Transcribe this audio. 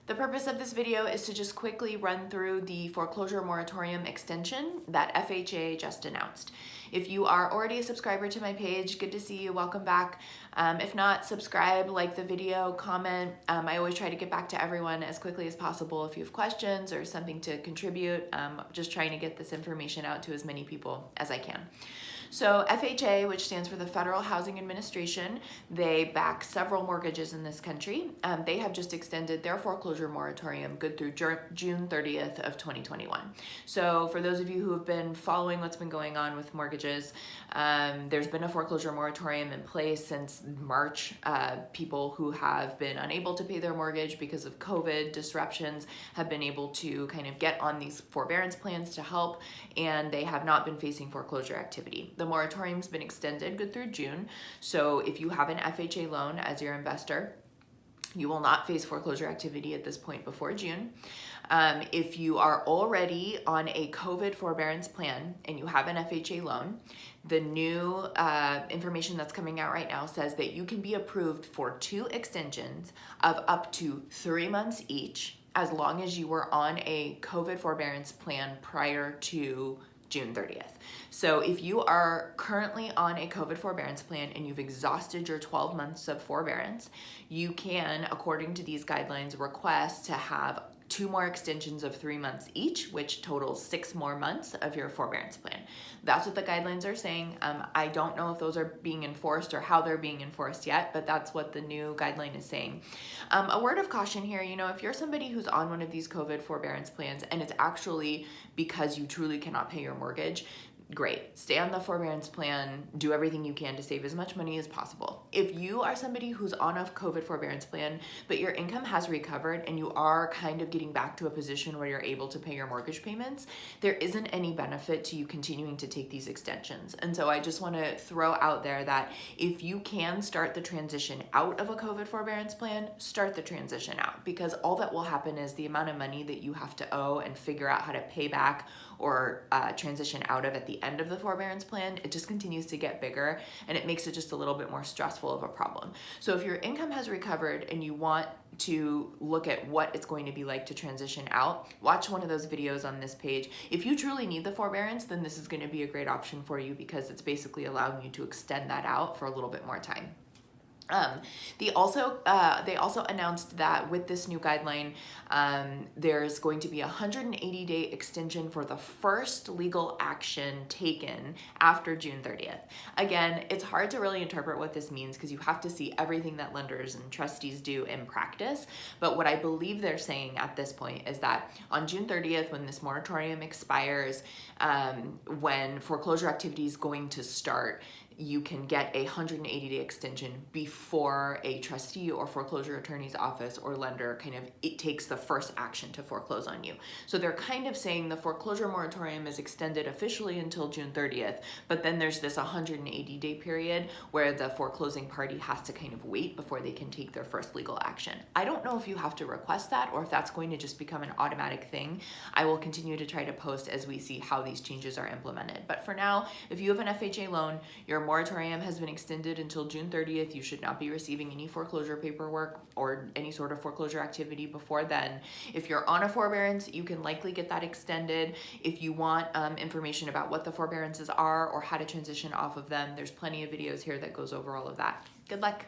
The purpose of this video is to just quickly run through the foreclosure moratorium extension that FHA just announced. If you are already a subscriber to my page, good to see you, welcome back. If not, subscribe, like the video, comment. I always try to get back to everyone as quickly as possible if you have questions or something to contribute. Just trying to get this information out to as many people as I can. So FHA, which stands for the Federal Housing Administration, they back several mortgages in this country. They have just extended their foreclosure moratorium good through June 30th of 2021. So for those of you who have been following what's been going on with mortgages, there's been a foreclosure moratorium in place since March. People who have been unable to pay their mortgage because of COVID disruptions have been able to kind of get on these forbearance plans to help, and they have not been facing foreclosure activity. The moratorium's been extended good through June, so if you have an FHA loan as your investor, you will not face foreclosure activity at this point before June. If you are already on a COVID forbearance plan and you have an FHA loan, the new information that's coming out right now says that you can be approved for 2 extensions of up to 3 months each, as long as you were on a COVID forbearance plan prior to June 30th. So if you are currently on a COVID forbearance plan and you've exhausted your 12 months of forbearance, you can, according to these guidelines, request to have 2 more extensions of 3 months each, which totals 6 more months of your forbearance plan. That's what the guidelines are saying. I don't know if those are being enforced or how they're being enforced yet, but that's what the new guideline is saying. A word of caution here, if you're somebody who's on one of these COVID forbearance plans and it's actually because you truly cannot pay your mortgage, great. Stay on the forbearance plan, do everything you can to save as much money as possible. If you are somebody who's on a COVID forbearance plan, but your income has recovered and you are kind of getting back to a position where you're able to pay your mortgage payments, there isn't any benefit to you continuing to take these extensions. And so I just want to throw out there that if you can start the transition out of a COVID forbearance plan, start the transition out, because all that will happen is the amount of money that you have to owe and figure out how to pay back or transition out of at the end of the forbearance plan, it just continues to get bigger and it makes it just a little bit more stressful of a problem. So if your income has recovered and you want to look at what it's going to be like to transition out, watch one of those videos on this page. If you truly need the forbearance, then this is going to be a great option for you, because it's basically allowing you to extend that out for a little bit more time. They also announced that with this new guideline, there's going to be a 180-day extension for the first legal action taken after June 30th. Again, it's hard to really interpret what this means because you have to see everything that lenders and trustees do in practice. But what I believe they're saying at this point is that on June 30th, when this moratorium expires, when foreclosure activity is going to start, you can get a 180-day extension before a trustee or foreclosure attorney's office or lender it takes the first action to foreclose on you. So they're kind of saying the foreclosure moratorium is extended officially until June 30th, but then there's this 180-day period where the foreclosing party has to kind of wait before they can take their first legal action. I don't know if you have to request that or if that's going to just become an automatic thing. I will continue to try to post as we see how these changes are implemented. But for now, if you have an FHA loan, your moratorium has been extended until June 30th. You should not be receiving any foreclosure paperwork or any sort of foreclosure activity before then. If you're on a forbearance, you can likely get that extended. If you want information about what the forbearances are or how to transition off of them, there's plenty of videos here that goes over all of that. Good luck.